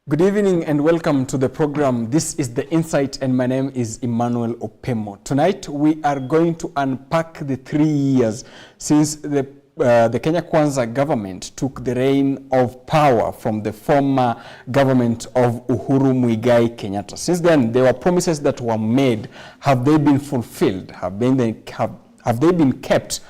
Good evening and welcome to the program. This is The Insight and my name is Emmanuel Opemo. Tonight we are going to unpack the 3 years since the Kenya Kwanza government took the reign of power from the former government of Uhuru Muigai Kenyatta. Since then, there were promises that were made. Have they been fulfilled? Have they been kept?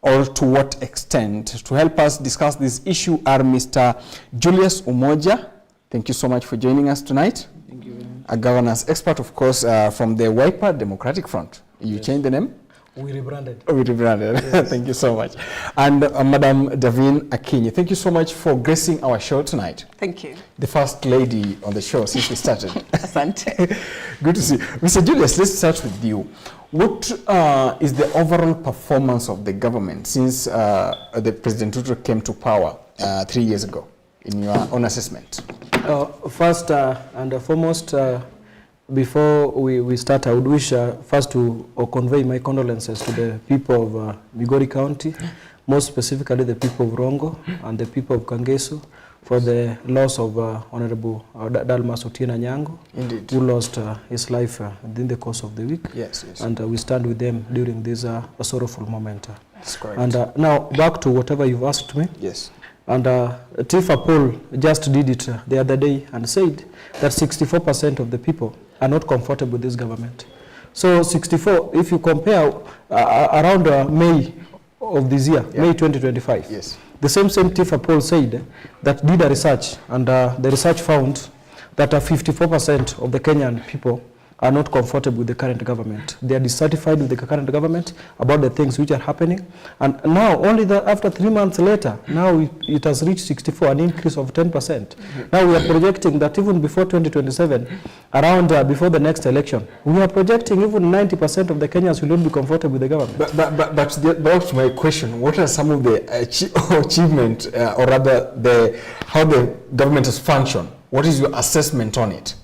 Or to what extent? To help us discuss this issue are Mr. Julius Umoja. Thank you so much for joining us tonight. Thank you. A governance expert, of course, from the Wiper Democratic Front. You changed the name? We rebranded. We rebranded. Yes. Thank you so much. And Madam Davin Akinyi, thank you so much for gracing our show tonight. Thank you. The first lady on the show since we started. Asante. Good to see you. Mr. Julius, let's start with you. What is the overall performance of the government since the President Ruto came to power 3 years ago, in your own assessment? First and foremost, before we start, I would wish first to convey my condolences to the people of Migori County, most specifically the people of Rongo and the people of Kangesu, for the loss of Honorable Dalmas Otieno Nyango, Indeed. Who lost his life within the course of the week. Yes, yes. And we stand with them during this sorrowful moment. That's correct. And now back to whatever you've asked me. Yes. And Tifa poll just did it the other day and said that 64% of the people are not comfortable with this government. So 64, if you compare around May of this year, yeah. May 2025, yes. The same Tifa poll said that did a research, and the research found that 54% of the Kenyan people are not comfortable with the current government. They are dissatisfied with the current government about the things which are happening. And now, only after 3 months later, now it has reached 64, an increase of 10%. Mm-hmm. Now we are projecting that even before 2027, around before the next election, we are projecting even 90% of the Kenyans will not be comfortable with the government. But back to my question, what are some of the achievements, or rather how the government has functioned? What is your assessment on it?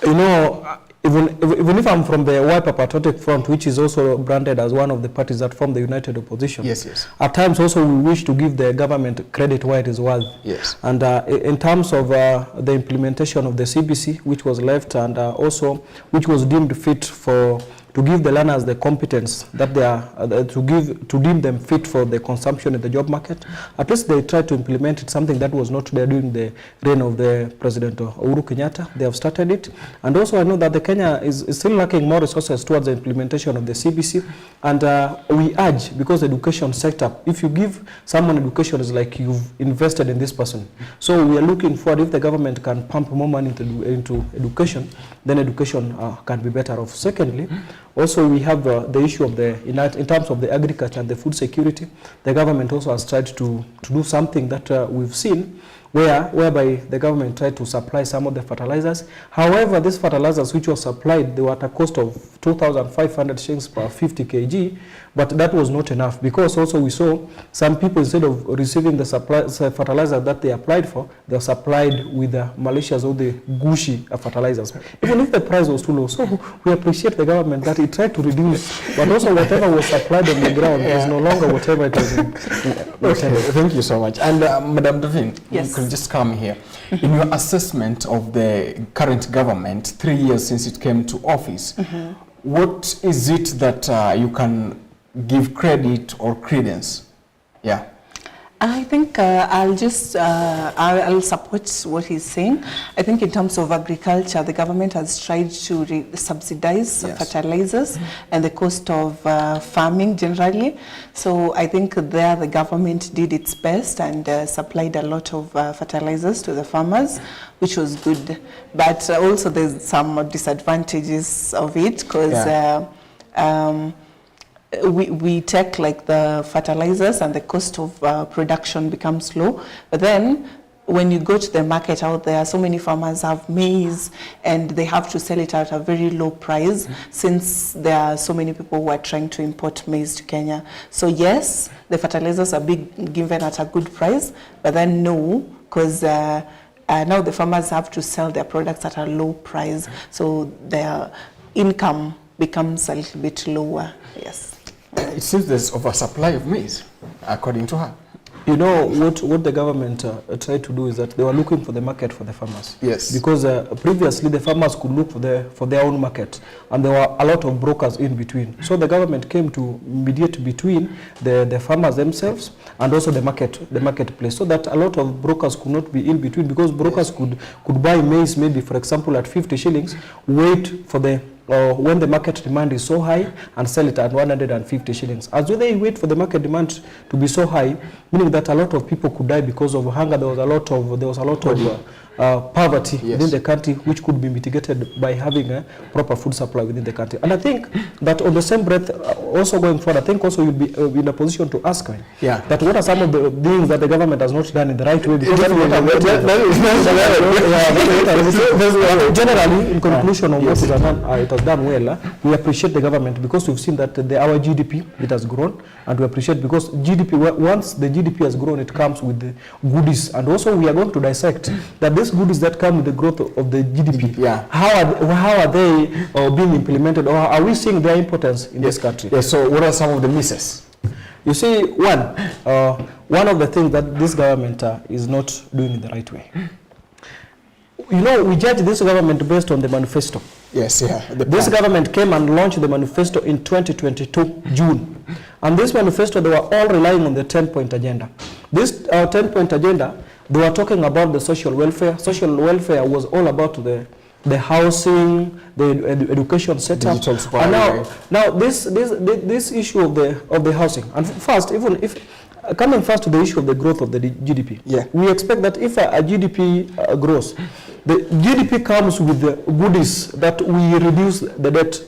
You know, even if I'm from the Wiper Patriotic Front, which is also branded as one of the parties that form the united opposition, yes, yes. At times also we wish to give the government credit where it is worth. Yes. And in terms of the implementation of the CBC, which was left and also which was deemed fit to give the learners the competence that they are, to deem them fit for the consumption in the job market. At least they tried to implement it, something that was not there during the reign of the President Uhuru Kenyatta. They have started it. And also I know that the Kenya is still lacking more resources towards the implementation of the CBC. And we urge, because the education sector, if you give someone education, it's like you've invested in this person. So we are looking forward, if the government can pump more money into education, then education can be better off. Secondly, also we have the issue of in terms of the agriculture and the food security. The government also has tried to do something that we've seen, whereby the government tried to supply some of the fertilizers. However, these fertilizers which were supplied, they were at a cost of 2,500 shillings per 50 kg, but that was not enough, because also we saw some people, instead of receiving the fertilizer that they applied for, they were supplied with the malicious or the gushy fertilizers, even if the price was too low. So we appreciate the government that it tried to reduce, but also whatever was supplied on the ground is no longer whatever it was. Okay, thank you so much. And Madam Davin, yes. You can just come here. In your assessment of the current government, 3 years since it came to office, what is it that you can give credit or credence? Yeah. I think I'll support what he's saying. I think in terms of agriculture, the government has tried to subsidize fertilizers and the cost of farming generally. So I think there the government did its best and supplied a lot of fertilizers to the farmers, which was good. But also there's some disadvantages of it, because we take like the fertilizers and the cost of production becomes low. But then when you go to the market out there, so many farmers have maize and they have to sell it at a very low price since there are so many people who are trying to import maize to Kenya. So yes, the fertilizers are being given at a good price, but then no, because now the farmers have to sell their products at a low price, so their income becomes a little bit lower. Yes. It seems there's oversupply of maize, according to her. You know, what the government tried to do is that they were looking for the market for the farmers. Yes. Because previously the farmers could look for their own market, and there were a lot of brokers in between. So the government came to mediate between the farmers themselves and also the marketplace, so that a lot of brokers could not be in between, because brokers could buy maize maybe, for example, at 50 shillings, wait for the when the market demand is so high and sell it at 150 shillings. As they wait for the market demand to be so high, meaning that a lot of people could die because of hunger. There was a lot of poverty within the country, which could be mitigated by having a proper food supply within the country. And I think that on the same breath, also going forward, I think also you'll be in a position to ask me that what are some of the things that the government has not done in the right way. Generally, in conclusion of what it has done well, we appreciate the government because we've seen that our GDP, it has grown, and we appreciate because GDP, once the GDP has grown, it comes with the goodies, and also we are going to dissect that these goodies that come with the growth of the GDP, how are they being implemented, or are we seeing their importance in this country? Yes. So what are some of the misses? You see, one of the things that this government is not doing in the right way. You know, we judge this government based on the manifesto. Yes, This government came and launched the manifesto in 2022, June. And this manifesto, they were all relying on the 10-point agenda. This 10-point agenda, they were talking about the social welfare. Social welfare was all about the housing, the education setup. And now this issue of the housing. And first, even if coming first to the issue of the growth of the GDP, we expect that if a GDP grows, the GDP comes with the goodies that we reduce the debt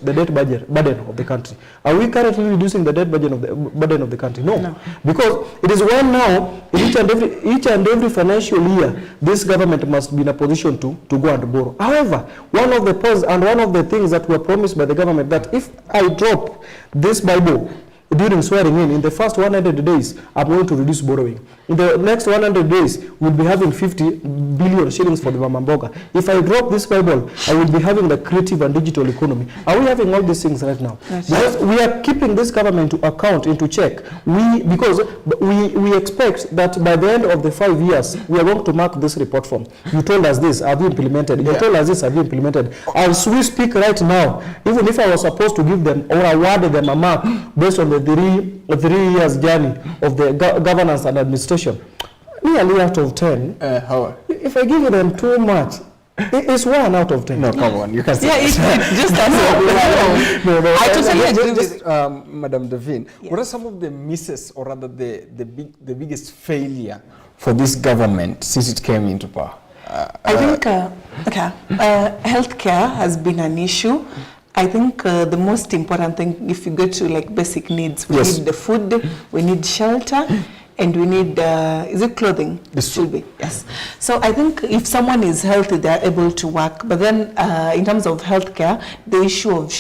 burden of the country. Are we currently reducing the debt burden of the country? No. Because it is one now, each and every financial year, this government must be in a position to go and borrow. However, one of the points and one of the things that were promised by the government, that if I drop this Bible during swearing in the first 100 days, I'm going to reduce borrowing. In the next 100 days, we'll be having 50 billion shillings for the Mamamboga. If I drop this Bible, I will be having the creative and digital economy. Are we having all these things right now? Because we are keeping this government to account, into check. Because we expect that by the end of the 5 years, we are going to mark this report form. You told us this, have you implemented? You told us this, have you implemented? As we speak right now, even if I was supposed to give them or award them a mark based on the 3 years journey of the governance and administration, nearly out of 10. How? If I give them too much, it's 1 out of 10. No, come on, you can say it's just as no. I totally agree with Madam Devine, what are some of the misses, or rather the biggest failure for this government since it came into power? I think healthcare has been an issue. I think the most important thing, if you go to like basic needs, we need the food, we need shelter, and we need, is it clothing? This should be. Yes. So I think if someone is healthy, they're able to work. But then in terms of healthcare, the issue of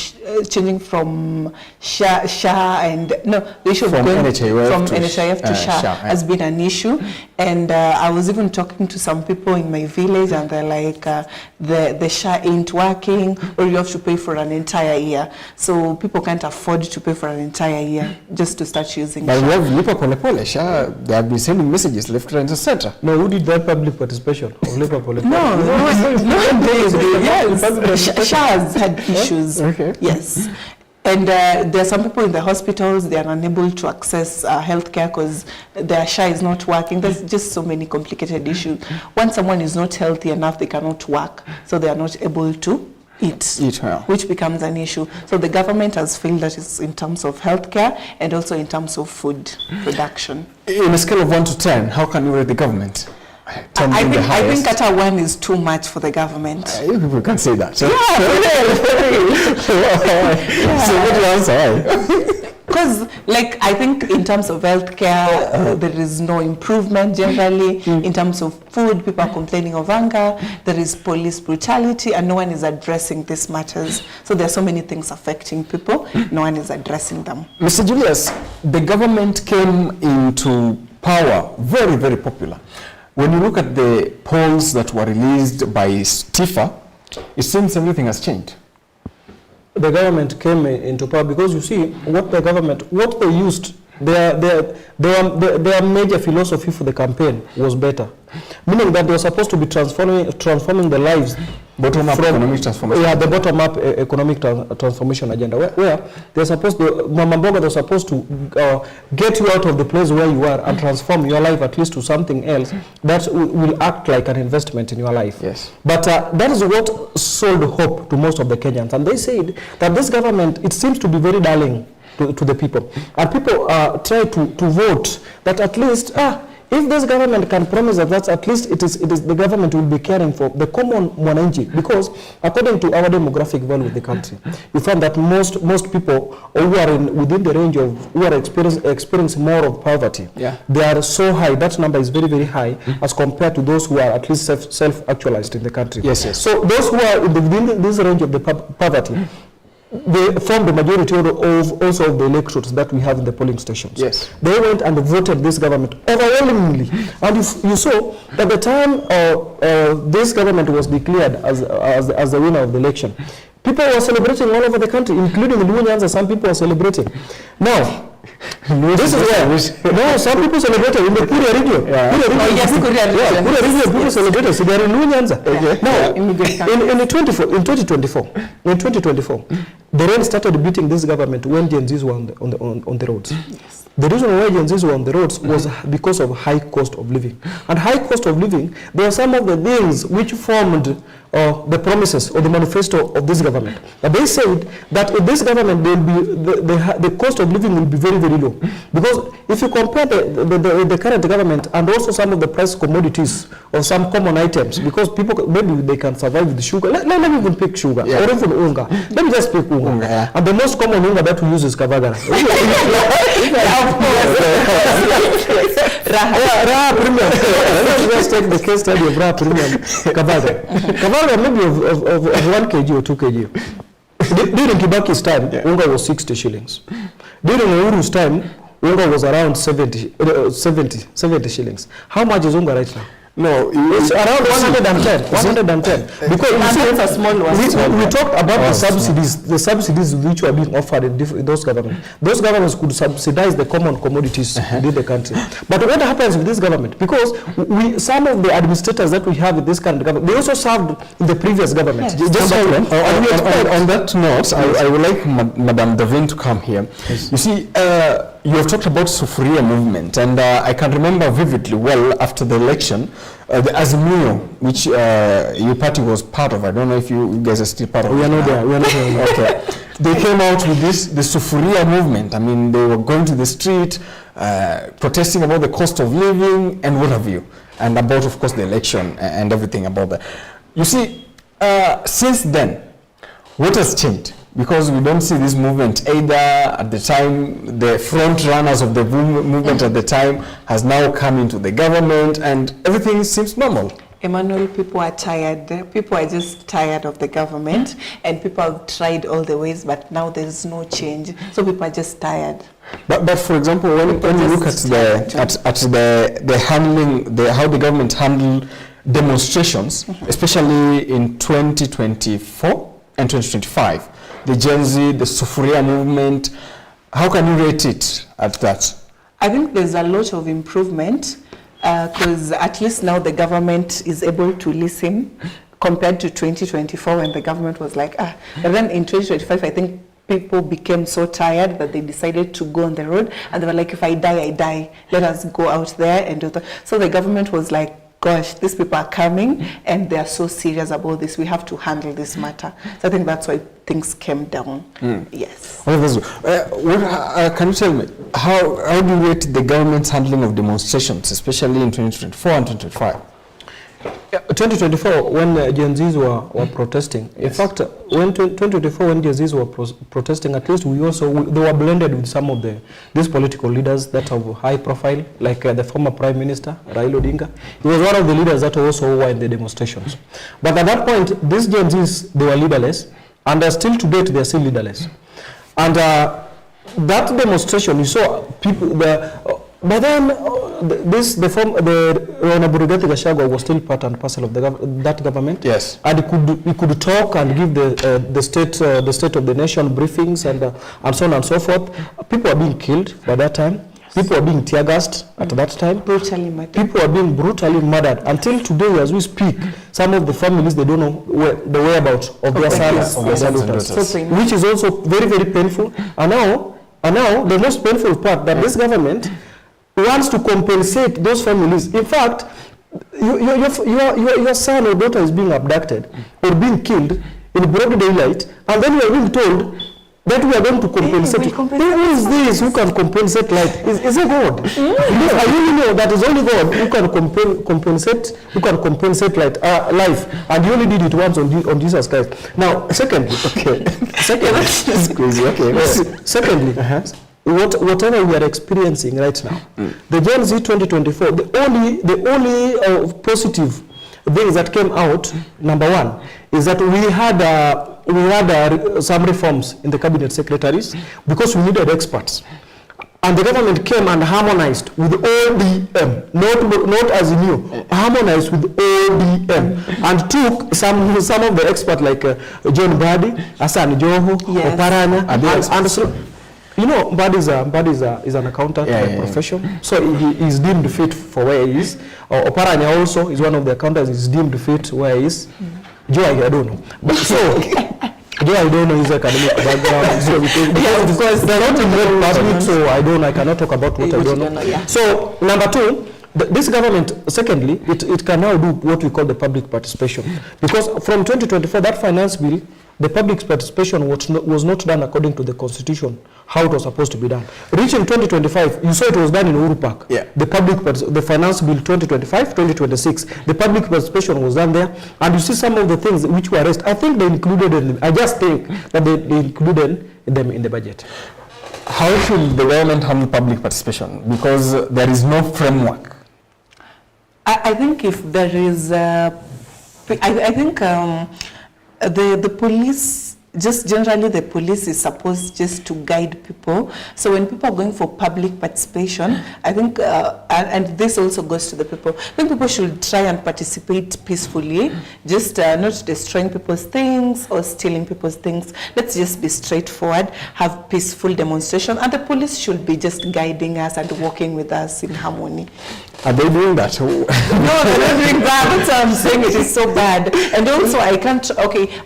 changing from SHA and, the issue from of going NHIF from to NHIF to SHA has been an issue. And I was even talking to some people in my village, and they're like, the SHA ain't working, or you have to pay for an entire year. So people can't afford to pay for an entire year just to start using But SHA. we have Lipa Pole Pole, SHA, they have been sending messages left, right, and center. No, who did that public participation of Lipa Pole Pole? Yes, SHA has had issues. Okay. Yes. And there are some people in the hospitals, they are unable to access healthcare because their SHA is not working. There's just so many complicated issues. When someone is not healthy enough, they cannot work, so they are not able to eat, which becomes an issue. So the government has failed that is in terms of healthcare and also in terms of food production. In a scale of 1 to 10, how can you rate the government? I think Qatar 1 is too much for the government. You people can say that. Yeah, So what do you answer? Because, like, I think in terms of healthcare, there is no improvement generally. In terms of food, people are complaining of hunger. There is police brutality, and no one is addressing these matters. So there are so many things affecting people. No one is addressing them. Mr. Julius, the government came into power very, very popular. When you look at the polls that were released by Tifa, it seems everything has changed. The government came into power because you see what they used, their major philosophy for the campaign was better, meaning that they were supposed to be transforming the lives. Bottom-up economic transformation. Yeah, the bottom-up economic transformation agenda, where they're supposed to, Mama Mboga, they're supposed to get you out of the place where you are and transform your life at least to something else that will act like an investment in your life. Yes. But that is what sold hope to most of the Kenyans. And they said that this government, it seems to be very darling to the people. And people try to vote that at least, if this government can promise that at least it is the government will be caring for the common mwananchi, because according to our demographic value of the country, you find that most people who are within the range of who are experiencing more of poverty, they are so high. That number is very, very high as compared to those who are at least self-actualized in the country. Yes, yes. So those who are within this range of the poverty, they form the majority of the electorates that we have in the polling stations. Yes. They went and voted this government overwhelmingly. And you saw that the time this government was declared as the winner of the election, people were celebrating all over the country, including in Nyanza. Some people were celebrating. Now, this is where no, some people celebrated in the Kuria region. Kuria region people celebrated. So they are in Nyanza. Now, in 2024, the rain started beating this government when Gen Zs were on the roads. Yes. The reason why Gen Zs were on the roads was because of high cost of living. And high cost of living, there are some of the things which formed the promises or the manifesto of this government. But they said that in this government, the cost of living will be very, very low. Because if you compare the current government and also some of the price commodities or some common items, because people, maybe they can survive with sugar. Let me even pick sugar or even unga. Let me just pick unga. And the most common unga that we use is kavagara. Raha premium. Let's just take the case study of Raha premium kavagara. Kavagara maybe of 1 kg or 2 kg. During Kibaki's time, unga was 60 shillings. During Uhuru's time, unga was around 70 shillings. How much is unga right now? No, it's around 110. Because it's a small one. We talked about the subsidies which were being offered in those governments. Those governments could subsidize the common commodities within the country. But what happens with this government? Because some of the administrators that we have in this current government, they also served in the previous government. Yes. On that note, I would like Madam Davin to come here. Yes. You see, you have talked about Sufuria movement, and I can remember vividly well after the election, the Azimio, which your party was part of. I don't know if you guys are still part of it. We are not there. Okay. They came out with the Sufuria movement. I mean, they were going to the street, protesting about the cost of living and what have you, and about, of course, the election and everything about that. You see, since then, what has changed? Because we don't see this movement either at the time, the front runners of the movement at the time has now come into the government and everything seems normal. Emmanuel, people are tired. People are just tired of the government, and people have tried all the ways, but now there is no change. So people are just tired. But for example, when you look at the handling, how the government handled demonstrations, especially in 2024 and 2025, the Gen Z, the Sufuria movement, how can you rate it at that? I think there's a lot of improvement because at least now the government is able to listen compared to 2024 when the government was like, But then in 2025, I think people became so tired that they decided to go on the road and they were like, if I die, I die. Let us go out there and do that. So the government was like, gosh, these people are coming and they are so serious about this. We have to handle this matter. So I think that's why things came down. Yes. Can you tell me, how do you rate the government's handling of demonstrations, especially in 2024 and 2025? 2024, when Gen Zs were protesting, in fact, when 2024, when Gen Zs were protesting, at least they were blended with some of these political leaders that have high profile, like the former Prime Minister, Raila Odinga. He was one of the leaders that also were in the demonstrations. But at that point, these Gen Zs, they were leaderless, and still to date, they are still leaderless. And that demonstration, you saw people, but then Rigathi Gachagua was still part and parcel of that government. Yes. And he could talk and give the state of the nation briefings and so on and so forth. People are being killed by that time. People are being tear gassed at that time. Brutally murdered. People are being brutally murdered. Until today, as we speak, some of the families, they don't know the whereabouts of their sons, of their daughters, which is also very, very painful. And now the most painful part, that this government wants to compensate those families. In fact, your son or daughter is being abducted or being killed in broad daylight, and then you are being told that we are going to compensate. Who is this who can compensate life? Is it God? Because I really know that it's only God who can compensate life, and he only did it once on Jesus Christ. Now, secondly, secondly, whatever we are experiencing right now, the Gen Z 2024, the only positive things that came out, number one, is that we had some reforms in the cabinet secretaries because we needed experts. And the government came and harmonized with ODM, not as new, harmonized with ODM, and took some of the experts like John Badi, Hassan Joho, Oparanya, and so. You know, Bad is an accountant by profession, so he is deemed fit for where he is. Oparanya also is one of the accountants, is deemed fit where he is. Joe, I don't know. But so, Joe, I don't know his academic background. So because they're not in the public, so I cannot talk about what I don't know. So, number two, this government, secondly, it can now do what we call the public participation. Because from 2024, that finance bill, the public participation was not done according to the constitution, how it was supposed to be done. Reaching 2025, you saw it was done in Uhuru Park. Yeah. The finance bill 2025-2026, the public participation was done there, and you see some of the things which were raised. I think they included them. I just think that they included them in the budget. How should the government handle public participation? Because there is no framework. I think if there is, I think. The police, just generally the police is supposed just to guide people. So when people are going for public participation, I think, and this also goes to the people, I think people should try and participate peacefully, just not destroying people's things or stealing people's things. Let's just be straightforward, have peaceful demonstration, and the police should be just guiding us and working with us in harmony. Are they doing that? No, they're not doing that. That's what I'm saying. It is so bad. And also, I can't,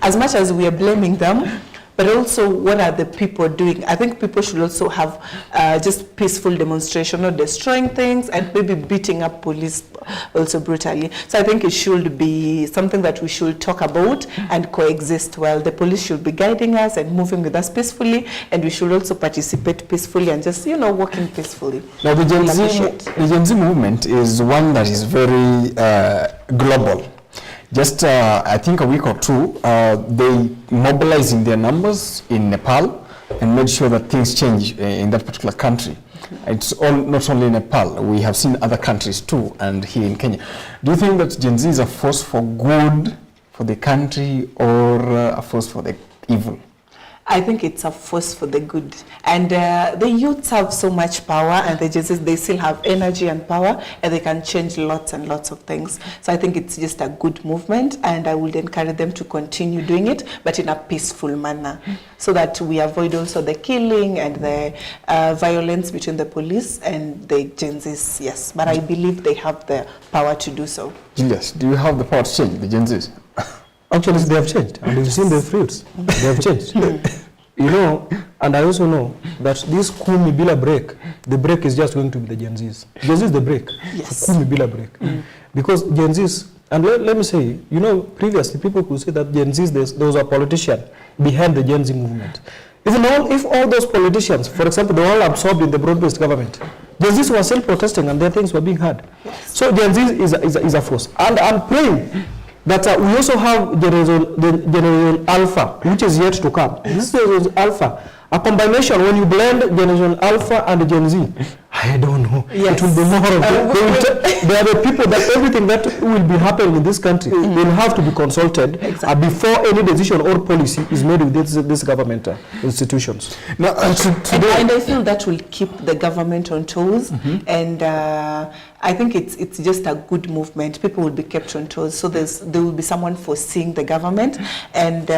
as much as we are blaming them, but also what are the people doing? I think people should also have just peaceful demonstration, not destroying things and maybe beating up police also brutally. So I think it should be something that we should talk about and coexist well. The police should be guiding us and moving with us peacefully, and we should also participate peacefully and just, working peacefully. Now the Gen Z movement is one that is very global. Just, I think a week or two, they mobilized in their numbers in Nepal and made sure that things change in that particular country. It's not only Nepal, we have seen other countries too, and here in Kenya. Do you think that Gen Z is a force for good for the country or a force for the evil? I think it's a force for the good. And the youths have so much power, and they still have energy and power, and they can change lots and lots of things. So I think it's just a good movement, and I would encourage them to continue doing it, but in a peaceful manner, so that we avoid also the killing and the violence between the police and the Gen Zs, yes. But I believe they have the power to do so. Julius, do you have the power to change the Gen Zs? Actually, they have changed, and we've seen the fruits. They have changed. And I also know that this Kumi Bila break, the break is just going to be the Gen Zs. Gen Z is the break. Yes. Kumi Bila break. Because Gen Zs, and let me say, previously people could say that Gen Zs, there was a politician behind the Gen Z movement. If all those politicians, for example, they were all absorbed in the broad-based government, Gen Zs were still protesting and their things were being heard. Yes. So Gen Z is a force. And I'm praying that we also have Generation Alpha, which is yet to come. This is Generation Alpha. A combination, when you blend Generation Alpha and Gen Z, I don't know. Yes. It will be more of there are the people that everything that will be happening in this country will have to be consulted before any decision or policy is made with this government institutions. Now, and I feel that will keep the government on toes, and I think it's just a good movement. People will be kept on toes, so there will be someone foreseeing the government, and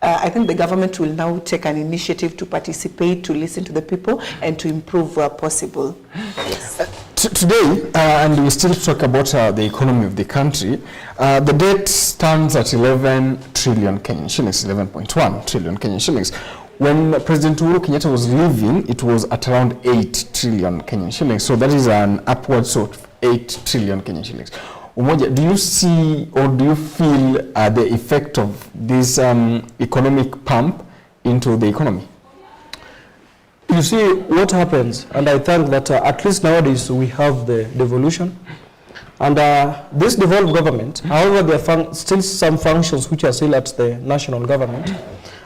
I think the government will now take an initiative to participate, to listen to the people, and to improve where possible. Yes. Today, and we still talk about the economy of the country, the debt stands at 11 trillion Kenyan shillings, 11.1 trillion Kenyan shillings. When President Uhuru Kenyatta was leaving, it was at around 8 trillion Kenyan shillings. So that is an upwards of 8 trillion Kenyan shillings. Umoja, do you see or do you feel the effect of this economic pump into the economy? You see what happens, and I think that at least nowadays we have the devolution. And this devolved government, however, there are still some functions which are still at the national government.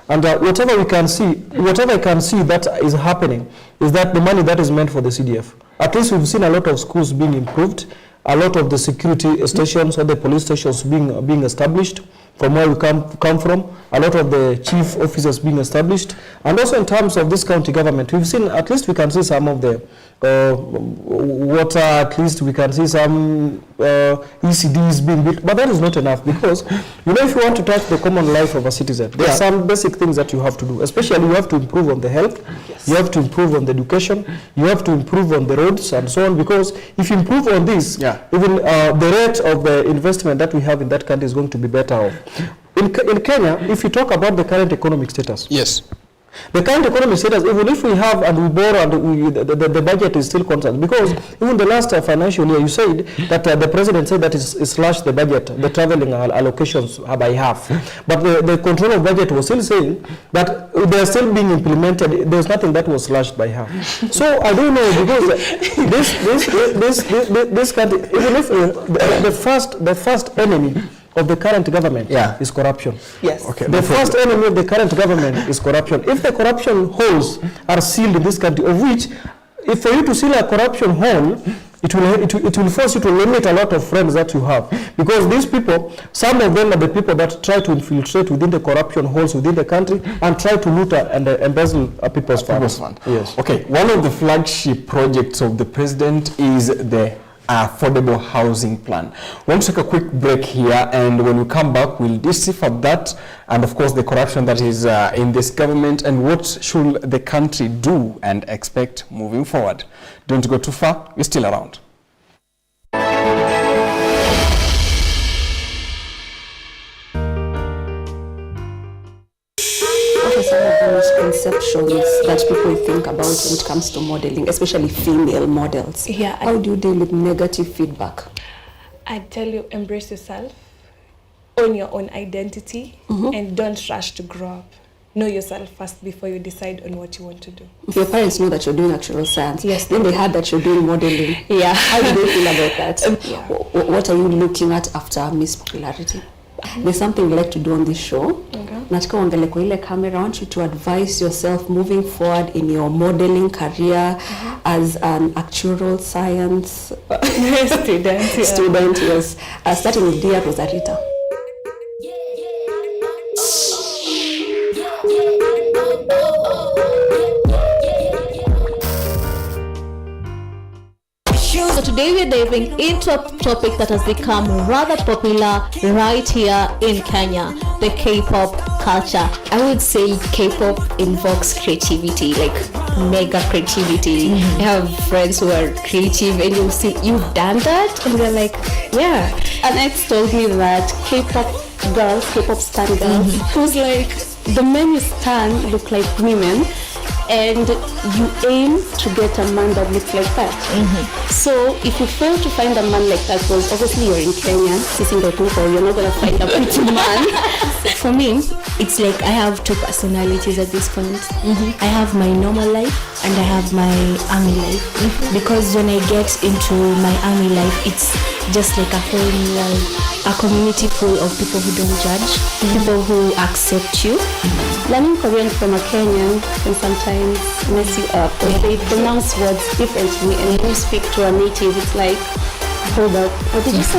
And whatever I can see that is happening is that the money that is meant for the CDF. At least we've seen a lot of schools being improved, a lot of the security stations or the police stations being established from where we come from, a lot of the chief officers being established. And also in terms of this county government, we've seen, at least we can see some of the water, at least we can see some ECDs being built, but that is not enough, because you know, if you want to touch the common life of a citizen, there are some basic things that you have to do. Especially you have to improve on the health, you have to improve on the education, you have to improve on the roads and so on, because if you improve on this, even the rate of the investment that we have in that country is going to be better off. In Kenya, if you talk about the current economic status, the current economic status, even if we have and we borrow and the budget is still constant, because even the last financial year, you said that the president said that he slashed the budget, the traveling allocations by half. But the control of budget was still saying that they are still being implemented. There's nothing that was slashed by half. So I don't know, because this country, even if the first enemy of the current government is corruption. Yes. Okay. The first enemy of the current government is corruption. If the corruption holes are sealed in this country, of which, if for you to seal a corruption hole, it will force you to limit a lot of friends that you have. Because these people, some of them are the people that try to infiltrate within the corruption holes within the country and try to loot and embezzle people's funds. Yes. Okay. One of the flagship projects of the president is the affordable housing plan. We're going to take a quick break here, and when we come back, we'll decipher that and, of course, the corruption that is in this government and what should the country do and expect moving forward. Don't go too far. We're still around. What are some of the misconceptions that people think about when it comes to modeling, especially female models? Yeah. How do you deal with negative feedback? I tell you, embrace yourself, own your own identity, and don't rush to grow up. Know yourself first before you decide on what you want to do. If your parents know that you're doing actual science, yes, then they heard that you're doing modeling. Yeah. How do they feel about that? What are you looking at after Miss Popularity? There's something we like to do on this show. Nataka uangalie kwa ile camera. I want you to advise yourself moving forward in your modeling career as an actuarial science student, yes. Starting with Dear Rosarita. So today we're diving into a topic that has become rather popular right here in Kenya, the K-pop culture. I would say K-pop invokes creativity, like mega creativity. I have friends who are creative and you'll see, you've done that? And they're like, yeah. An ex told me that K-pop girls, K-pop stan girls, who's like, the men you stan look like women. and you aim to get a man that looks like that. So if you fail to find a man like that, because obviously you're in Kenya, you're not going to find a pretty man. For me, it's like I have two personalities at this point. I have my normal life and I have my army life. Because when I get into my army life, it's just like a whole new world, a community full of people who don't judge, people who accept you. Learning Korean from a Kenyan can sometimes mess you up because they pronounce words differently, and when you speak to a native, it's like, hold up, what did you say?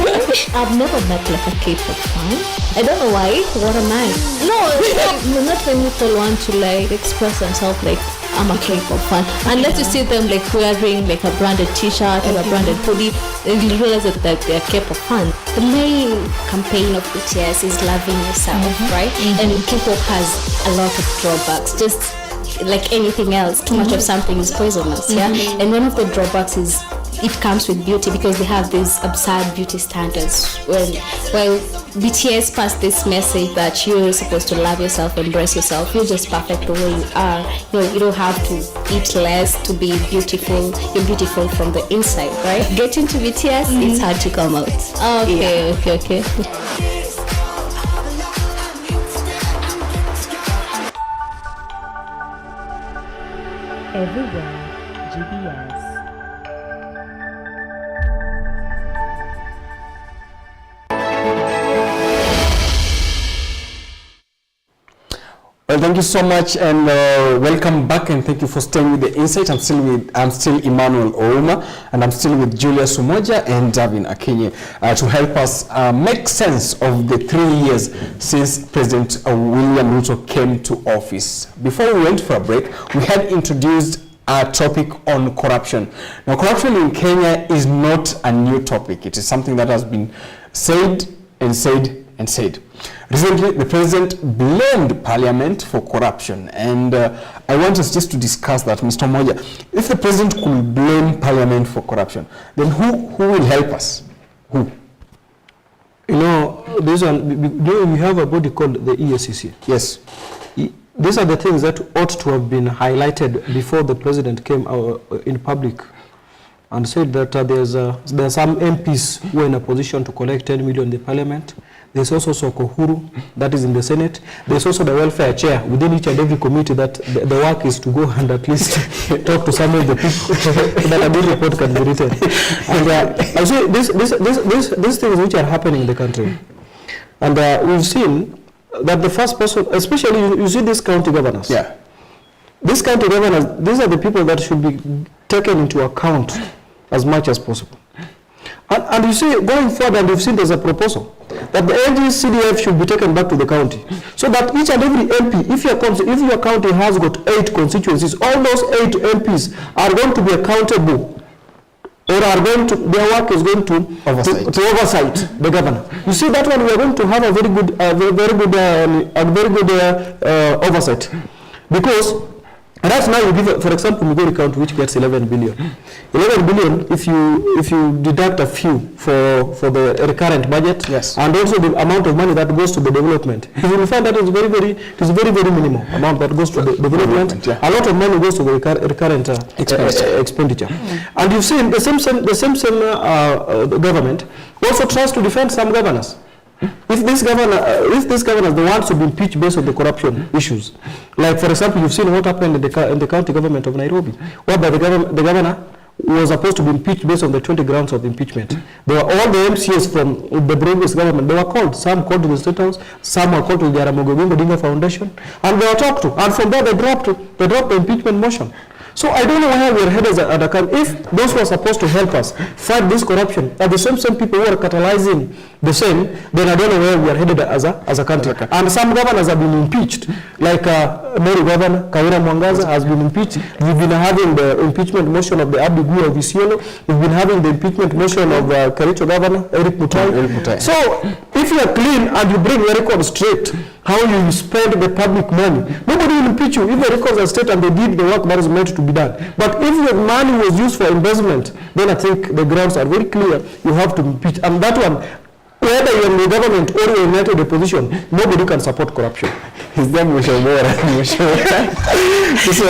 I've never met like a K-pop fan. I don't know why. What am I? No, not when people want to like express themselves like I'm a K-pop fan. Unless you see them like wearing like a branded T-shirt or a branded hoodie, and you realize that they're K-pop fan. The main campaign of BTS is loving yourself, right? And K-pop has a lot of drawbacks. Just like anything else, too much of something is poisonous, yeah? And one of the drawbacks is it comes with beauty because they have these absurd beauty standards. Well, BTS passed this message that you're supposed to love yourself, embrace yourself. You're just perfect the way you are. You don't have to eat less to be beautiful. You're beautiful from the inside, right? Get into BTS, it's hard to come out. Okay. Everywhere, GBS. Well, thank you so much, and welcome back, and thank you for staying with the Insight. I'm still Emmanuel Ouma, and I'm still with Julius Umoja and Davin Akinye to help us make sense of the 3 years since President William Ruto came to office. Before we went for a break, we had introduced a topic on corruption. Now, corruption in Kenya is not a new topic. It is something that has been said and said and said. Recently, the president blamed parliament for corruption, and I want us just to discuss that, Mr. Moja. If the president could blame parliament for corruption, then who will help us? Who? You know, we have a body called the EACC. Yes. These are the things that ought to have been highlighted before the president came out in public and said that there are some MPs who are in a position to collect 10 million in the parliament. There's also Sokohuru, that is in the Senate. There's also the welfare chair within each and every committee that the work is to go and at least talk to some of the people that a good report can be written. And I say these things which are happening in the country. And we've seen that the first person, especially you see these county governors. Yeah. These county governors, these are the people that should be taken into account as much as possible. And you see, going forward, and you've seen there's a proposal that the NGCDF should be taken back to the county, so that each and every MP, if your county has got 8 constituencies, all those 8 MPs are going to be accountable, or are going to, their work is going to oversight the governor. You see, that one we are going to have a very good oversight, because right now you give, for example, Migori County, which gets 11 billion. 11 billion, if you deduct a few for the recurrent budget, yes, and also the amount of money that goes to the development, you will find that it is very minimal amount that goes to the development. Yeah. A lot of money goes to the recurrent expenditure. And you've seen the same government also tries to defend some governors. If this governor the ones to be impeached based on the corruption issues, like for example, you've seen what happened in the county government of Nairobi, whereby the governor was supposed to be impeached based on the 20 grounds of impeachment. There were all the MCAs from the previous government. They were called. Some called to the State House. Some were called to the Jaramogi Odinga Foundation, and they were talked to. And from there, they dropped the impeachment motion. So I don't know where we are headed at the country. If those who are supposed to help us fight this corruption are the same people who are catalyzing the same, then I don't know where we are headed as a country. Okay. And some governors have been impeached, like Mary Governor Kawira Mwangaza has been impeached. We've been having the impeachment motion of the Abdi Gui of Isiolo. We've been having the impeachment motion of Kericho Governor Eric Mutai. So if you are clean and you bring your record straight, how you spend the public money, nobody will impeach you if the records are straight and they did the work that is meant to be done. But if your money was used for investment, then I think the grounds are very clear. You have to impeach. And that one, whether you're in the government or you're in the opposition, nobody can support corruption. His name was Shomora. So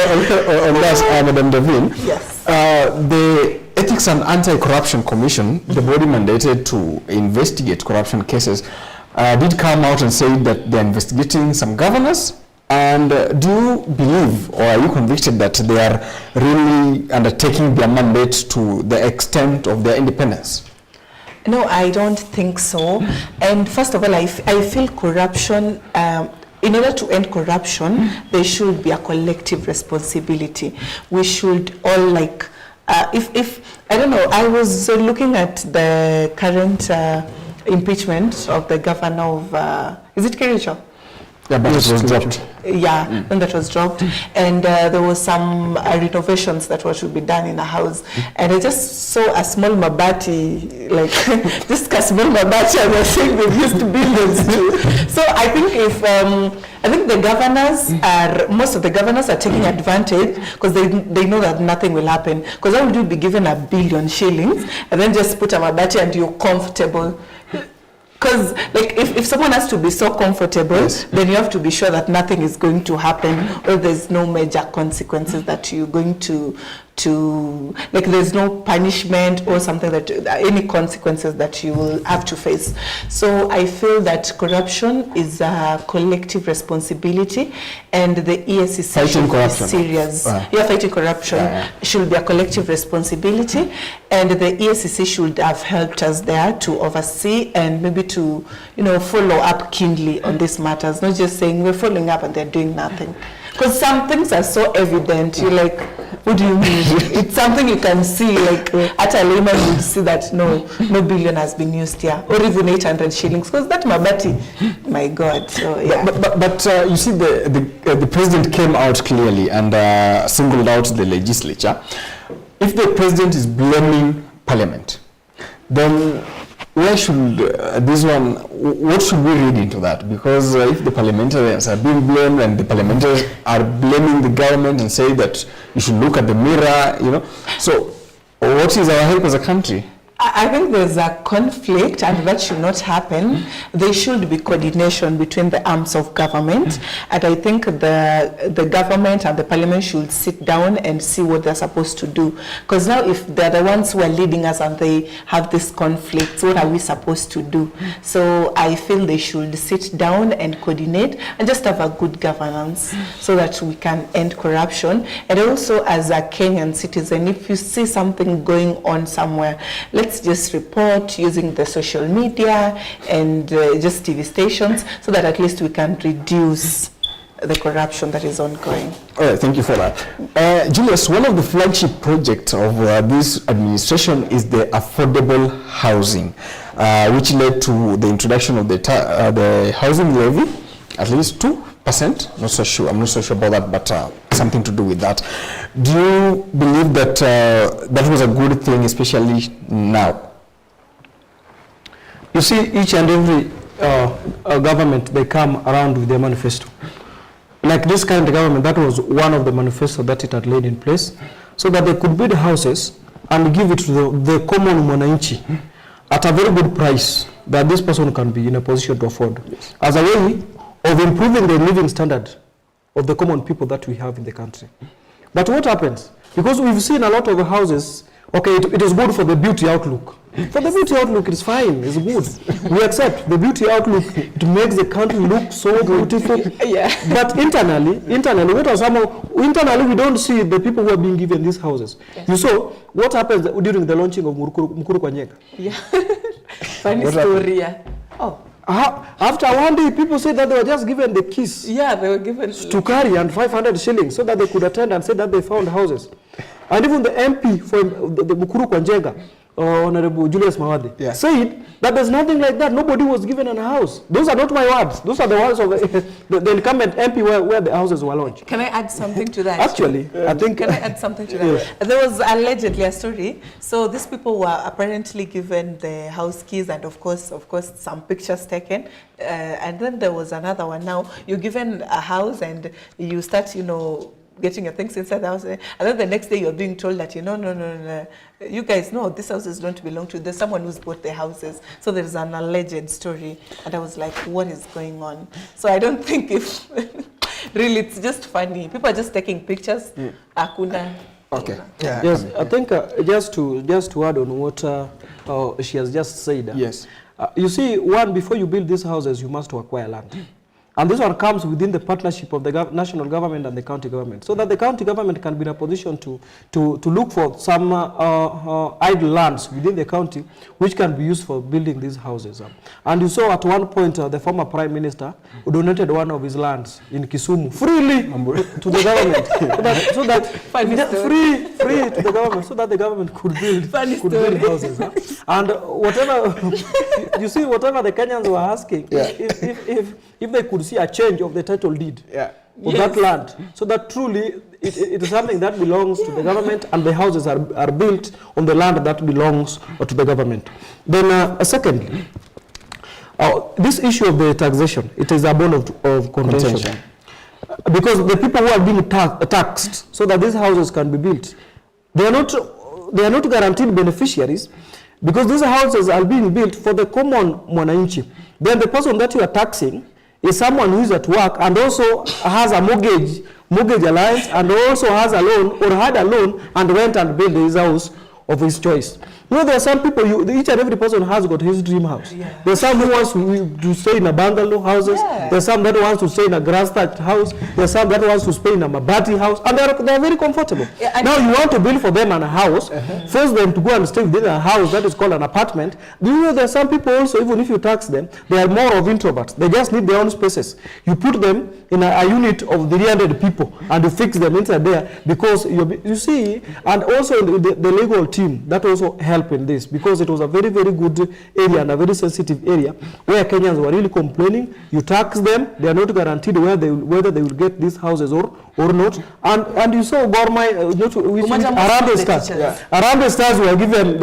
on that, Madam Davin, Yes. The Ethics and Anti-Corruption Commission, the body mandated to investigate corruption cases, did come out and say that they're investigating some governors. And do you believe, or are you convicted that they are really undertaking their mandate to the extent of their independence? No, I don't think so. And first of all, I feel corruption, in order to end corruption, there should be a collective responsibility. We should all if I don't know, I was looking at the current impeachment of the governor of, is it Kericho? Yeah, but it was dropped. Yeah, when that was dropped, and there was some renovations that were to be done in a house, and I just saw a small mabati, like just a small mabati, and they're saying they've used billions too. So I think I think the governors most of the governors are taking advantage because they know that nothing will happen. Because how would you be given $1 billion shillings and then just put a mabati and you're comfortable? Because if someone has to be so comfortable, yes, then you have to be sure that nothing is going to happen, or there's no major consequences that you're going to there's no punishment or something that any consequences that you will have to face. So I feel that corruption is a collective responsibility, and the ESCC should be serious. Fighting corruption should be a collective responsibility, and the ESCC should have helped us there to oversee and maybe to follow up keenly on these matters, not just saying we're following up and they're doing nothing. Because some things are so evident, you're like, what do you mean? It's something you can see, like at a layman you see that no billion has been used here, or even 800 shillings, because that mabati, my God. So, yeah. But you see, the president came out clearly and singled out the legislature. If the president is blaming parliament, then where should what should we read into that? Because if the parliamentarians are being blamed and the parliamentarians are blaming the government and say that you should look at the mirror, so what is our help as a country? I think there's a conflict, and that should not happen. There should be coordination between the arms of government, and I think the government and the parliament should sit down and see what they're supposed to do. Because now if they're the ones who are leading us and they have this conflict, what are we supposed to do? So I feel they should sit down and coordinate and just have a good governance so that we can end corruption. And also, as a Kenyan citizen, if you see something going on somewhere, let's just report using the social media and just TV stations, so that at least we can reduce the corruption that is ongoing. All right, thank you for that. Julius, one of the flagship projects of this administration is the affordable housing, which led to the introduction of the housing levy, at least 2%. Not so sure. I'm not so sure about that, but something to do with that. Do you believe that that was a good thing, especially now? You see, each and every government, they come around with their manifesto. Like this current government, that was one of the manifesto that it had laid in place, so that they could build houses and give it to the common mwananchi at a very good price that this person can be in a position to afford, as a way of improving the living standard of the common people that we have in the country. But what happens? Because we've seen a lot of houses, okay, it is good for the beauty outlook. For the beauty outlook, it's fine, it's good. We accept the beauty outlook. It makes the country look so beautiful. Yeah. But internally, we don't see the people who are being given these houses. Yes. You saw what happens during the launching of Mukuru Kwanza. Yeah. Funny story. Oh. After one day, people said that they were just given the keys. Yeah, they were given to carry and 500 shillings so that they could attend and say that they found houses. And even the MP for the Mukuru Kwanza, Honorable Julius Mawadi, said that there's nothing like that. Nobody was given a house. Those are not my words. Those are the words of the incumbent MP where the houses were launched. Can I add something to that? Actually, I think... Can I add something to that? Yes. There was allegedly a story. So these people were apparently given the house keys and of course, some pictures taken. And then there was another one. Now, you're given a house and you start, getting your things inside the house, and then the next day you're being told that, no, you guys know these houses don't belong to you. There's someone who's bought the houses. So there's an alleged story. And I was like, what is going on? So I don't think if, really, it's just funny. People are just taking pictures. Akuna. Okay. Yeah. Yes, I think just to add on what she has just said. Yes. You see, before you build these houses, you must acquire land. And this one comes within the partnership of the national government and the county government, so that the county government can be in a position to look for some idle lands within the county which can be used for building these houses. And you saw at one point the former prime minister who donated one of his lands in Kisumu freely to the government, so that free to the government, so that the government could build houses. And whatever you see, whatever the Kenyans were asking, if they could see a change of the title deed of that land, so that truly it is something that belongs to the government, and the houses are built on the land that belongs to the government. Then secondly, this issue of the taxation, it is a bone of contention. Because the people who are being taxed so that these houses can be built, they are not guaranteed beneficiaries, because these houses are being built for the common mwananchi. Then the person that you are taxing is someone who is at work and also has a mortgage allowance, and also has a loan or had a loan and went and built his house of his choice. There are some people, each and every person has got his dream house. There are some who wants to stay in a bungalow houses. There are some that wants to stay in a grass-thatched house. There are some that wants to stay in a mabati house, and they are very comfortable. Now you want to build for them a house, force them to go and stay within a house that is called an apartment. Do you know there are some people also, even if you tax them, they are more of introverts. They just need their own spaces. You put them in a unit of 300 people and you fix them inside there, because you see, and also the legal team that also helped in this, because it was a very, very good area and a very sensitive area where Kenyans were really complaining. You tax them, they are not guaranteed whether they will get these houses or not. And you saw Gormai around the stars. Around the stars were given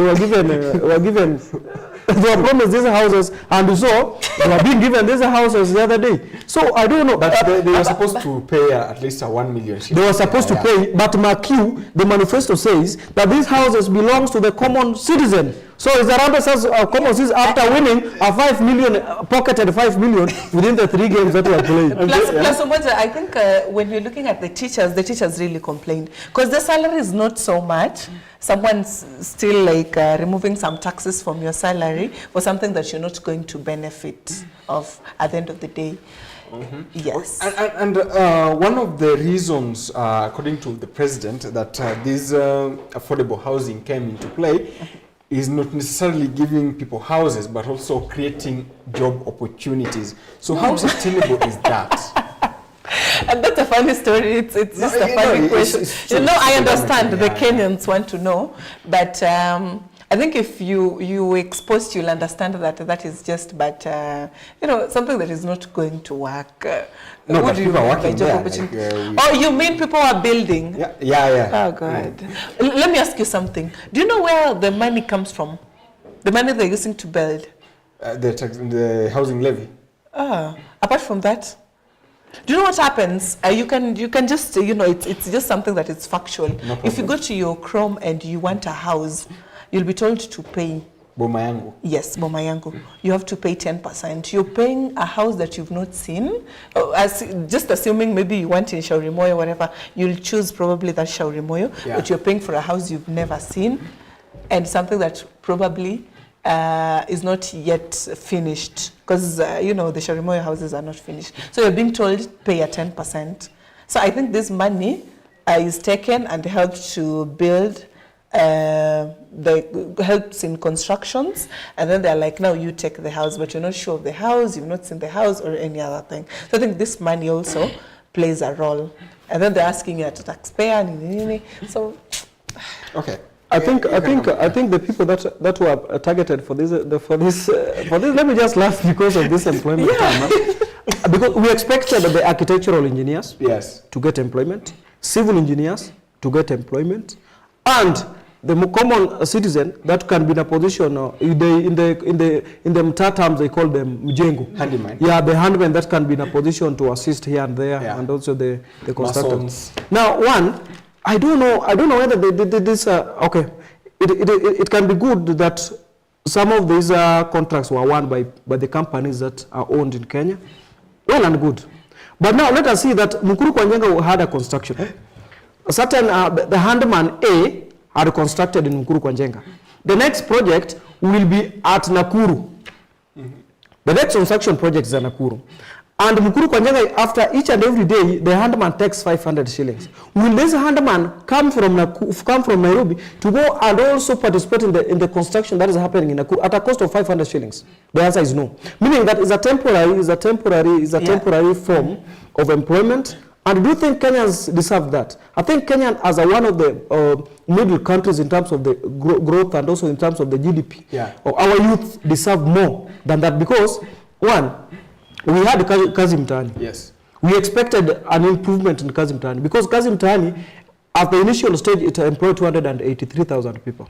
they were promised these houses, and you saw they were being given these houses the other day. So I don't know. But they were supposed to pay at least 1 million. They were supposed to pay, but Makiu, the manifesto says that these houses belongs to the common citizen. So is the Rambas common citizen after winning a 5 million, pocketed 5 million within the 3 games that were played. Plus, I think when you're looking at the teachers really complained, because the salary is not so much. Someone's still like removing some taxes from your salary for something that you're not going to benefit of at the end of the day. Yes. And one of the reasons, according to the president, that this affordable housing came into play is not necessarily giving people houses, but also creating job opportunities. So how sustainable is that? And that's a funny story. It's just a funny question. I understand the Kenyans want to know, but I think if you exposed, you'll understand that is just, but something that is not going to work. No, but people are working there. Oh, you mean people are building? Yeah. Oh, God. Let me ask you something. Do you know where the money comes from? The money they're using to build? The housing levy. Apart from that? Do you know what happens? You can just, it's just something that is factual. No, if you go to your Chrome and you want a house, you'll be told to pay. Boma yangu. Yes, Boma yangu. You have to pay 10%. You're paying a house that you've not seen. Just assuming maybe you want in Shaurimoyo or whatever, you'll choose probably that Shaurimoyo, but you're paying for a house you've never seen and something that probably is not yet finished, because the Shaurimoyo houses are not finished. So you're being told pay a 10%. So I think this money is taken and helps to build, helps in constructions, and then they're like, now you take the house, but you're not sure of the house, you've not seen the house or any other thing. So I think this money also plays a role, and then they're asking you as a taxpayer. So okay. I think the people that were targeted for this, let me just laugh because of this employment time. Because we expected the architectural engineers to get employment, civil engineers to get employment, and the common citizen that can be in a position, in the mtaa terms they call them mjengo. Handyman. Yeah, the handyman that can be in a position to assist here and there, and also the constructors. Now, one, I don't know whether they did this. Okay, it can be good that some of these contracts were won by the companies that are owned in Kenya. Well and good. But now let us see that Mukuru kwa Njenga had a construction. A certain, the handyman A had constructed in Mukuru kwa Njenga. The next project will be at Nakuru. The next construction project is at Nakuru. And Mukuru kwa Njenga, after each and every day, the handyman takes 500 shillings. Will this handyman come from Nairobi to go and also participate in the construction that is happening in Nakuru at a cost of 500 shillings? The answer is no. Meaning that is a temporary form of employment. And do you think Kenyans deserve that? I think Kenya, as one of the middle countries in terms of the growth and also in terms of the GDP, our youth deserve more than that, because one, we had Kazi Mtaani. Yes. We expected an improvement in Kazi Mtaani, because Kazi Mtaani, at the initial stage, it employed 283,000 people.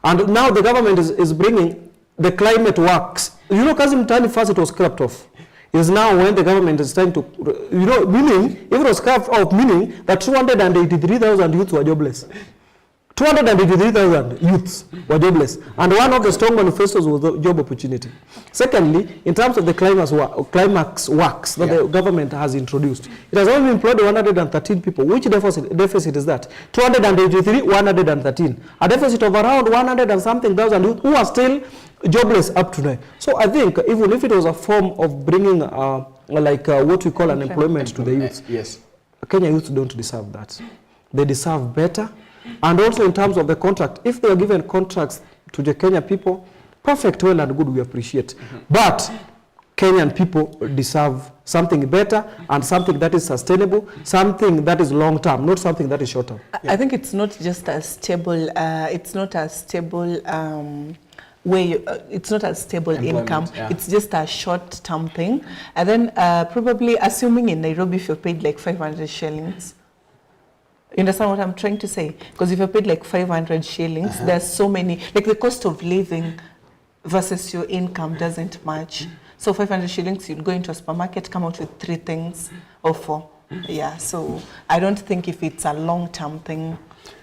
And now the government is bringing the climate works. You know, Kazi Mtaani first it was scrapped off. Is now when the government is trying to, meaning, if it was scrapped off, meaning that 283,000 youths were jobless. 283,000 youths were jobless. And one of the strong manifestos was the job opportunity. Secondly, in terms of the climax works that the government has introduced, it has only employed 113 people. Which deficit is that? 283, 113. A deficit of around 100 and something thousand youth who are still jobless up to now. So I think even if it was a form of bringing what we call an employment to the youth, yes, Kenya youth don't deserve that. They deserve better. And also in terms of the contract, if they are given contracts to the Kenya people, perfect, well and good, we appreciate. But Kenyan people deserve something better and something that is sustainable, something that is long term, not something that is short term. I think it's not just a stable, it's not a stable it's not a stable income. It's just a short-term thing. And then probably assuming in Nairobi if you're paid like 500 shillings. You understand what I'm trying to say? Because if you're paid like 500 shillings, there's so many, like the cost of living versus your income doesn't match. So 500 shillings, you'd go into a supermarket, come out with 3 things or 4. Yeah, so I don't think if it's a long-term thing.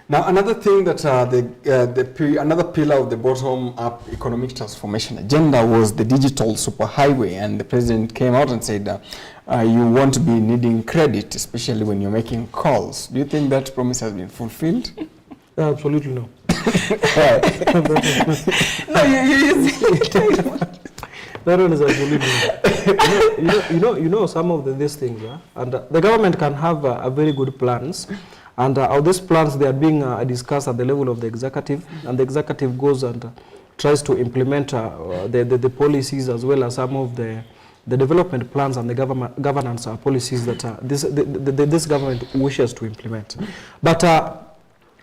Now, another thing that another pillar of the bottom-up economic transformation agenda was the digital superhighway, and the president came out and said you won't be needing credit, especially when you're making calls. Do you think that promise has been fulfilled? Absolutely no. No, you're using that one is absolutely you know some of these things, and the government can have a very good plans. And all these plans, they are being discussed at the level of the executive, and the executive goes and tries to implement the policies as well as some of the development plans and the governance policies that this government wishes to implement. But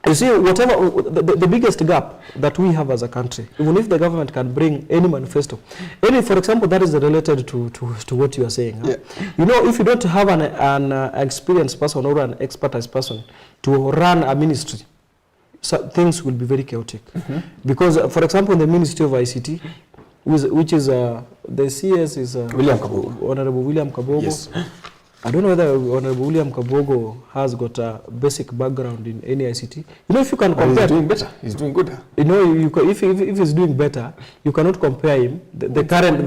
you see, whatever the biggest gap that we have as a country, even if the government can bring any manifesto, for example, that is related to what you are saying. Yeah. You know, if you don't have an experienced person or an expertise person to run a ministry, so things will be very chaotic. Because, for example, the Ministry of ICT, which is the CS is Honorable William Kabogo. Yes. I don't know whether Honorable William Kabogo has got a basic background in any ICT. You know, if you can compare, he's doing better. He's doing good. You know, if he's doing better, you cannot compare him the current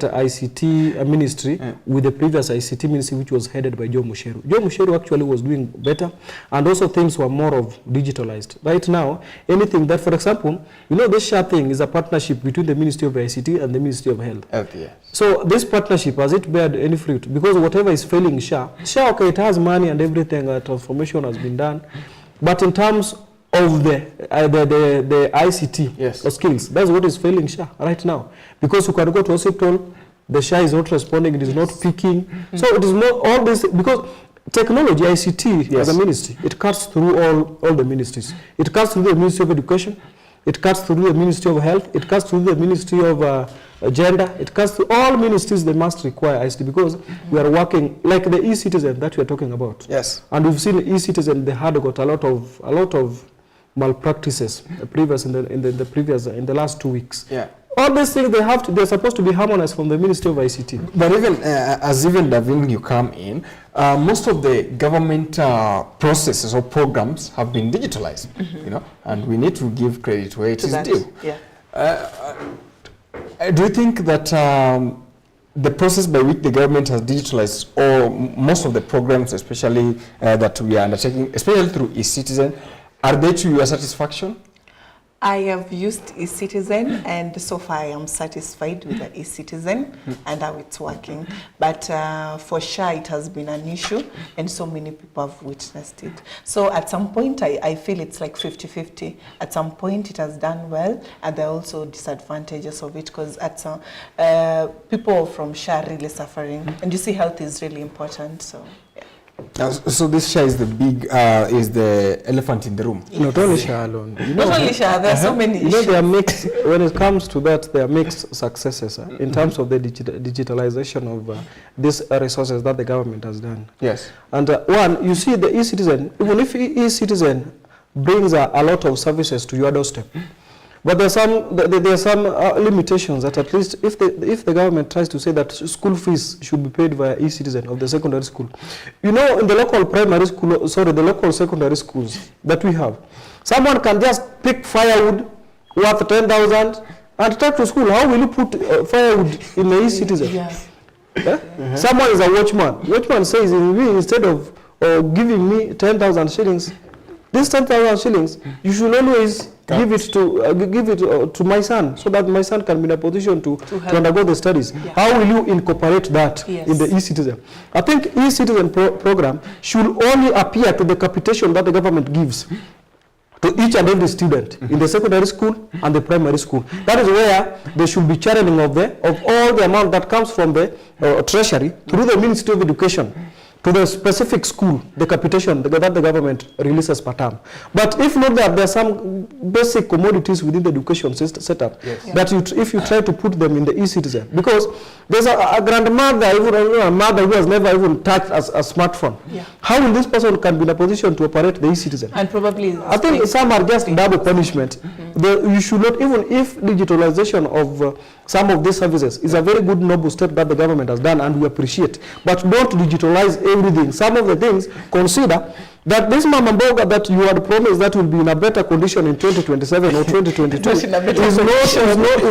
ICT ministry with the previous ICT ministry, which was headed by Joe Musheru. Joe Musheru actually was doing better, and also things were more of digitalized. Right now, anything that, for example, you know, this SHA thing is a partnership between the Ministry of ICT and the Ministry of Health. Yes. So this partnership, has it beared any fruit? Because whatever is failing SHA, okay, it has money and everything, transformation has been done, but in terms of the ICT skills, that's what is failing SHA right now. Because you can go to hospital, the SHA is not responding, it is not picking. So it is not all this, because technology, ICT as a ministry, it cuts through all the ministries. It cuts through the Ministry of Education, it cuts through the Ministry of Health, it cuts through the Ministry of Gender, it cuts through all ministries. They must require ICT because we are working like the e-citizen that we are talking about. Yes. And we've seen e-citizen, they had got a lot of malpractices in the last 2 weeks. Yeah. All these things they're supposed to be harmonized from the Ministry of ICT. But even as Davin, you come in, most of the government processes or programs have been digitalized, you know, and we need to give credit where it is due. Yeah. Do you think that the process by which the government has digitalized, or most of the programs, especially that we are undertaking, especially through e-citizen, are they to your satisfaction? I have used e-citizen, and so far I am satisfied with the e-citizen and how it's working. But for sure it has been an issue, and so many people have witnessed it. So at some point I feel it's like 50-50. At some point it has done well, and there are also disadvantages of it, because at some people from SHA are really suffering, and you see health is really important. So. Yeah. So this SHA is the big, is the elephant in the room. Yes. Not only SHA alone. Not only SHA, there are so many issues. You know, there are mixed, when it comes to that, there are mixed successes in terms of the digitalization of these resources that the government has done. Yes. And one, you see the e-citizen, even if e-citizen brings a lot of services to your doorstep, but there are some limitations that at least if the government tries to say that school fees should be paid via e-citizen of the secondary school. You know, in the local primary school, the local secondary schools that we have, someone can just pick firewood worth 10,000 and take to school. How will you put firewood in the e-citizen? Yeah. Yeah? Someone is a watchman. Watchman says, instead of giving me 10,000 shillings, this 10,000 shillings, you should always give it to my son, so that my son can be in a position to undergo the studies. Yeah. How will you incorporate that in the e-citizen? I think e-citizen program should only appear to the capitation that the government gives to each and every student in the secondary school and the primary school. That is where there should be channeling of all the amount that comes from the treasury through the Ministry of Education to the specific school, the capitation that the government releases per term. But if not that, there are some basic commodities within the education setup that if you try to put them in the e-citizen, because there's a grandmother, even a mother who has never even touched a smartphone. Yeah. How will this person can be in a position to operate the e-citizen? And probably, I think some are just double punishment. You should not, even if digitalization of some of these services is a very good noble step that the government has done, and we appreciate, but don't digitalize everything. Some of the things, consider that this mama mboga that you had promised that will be in a better condition in 2027 or 2022 is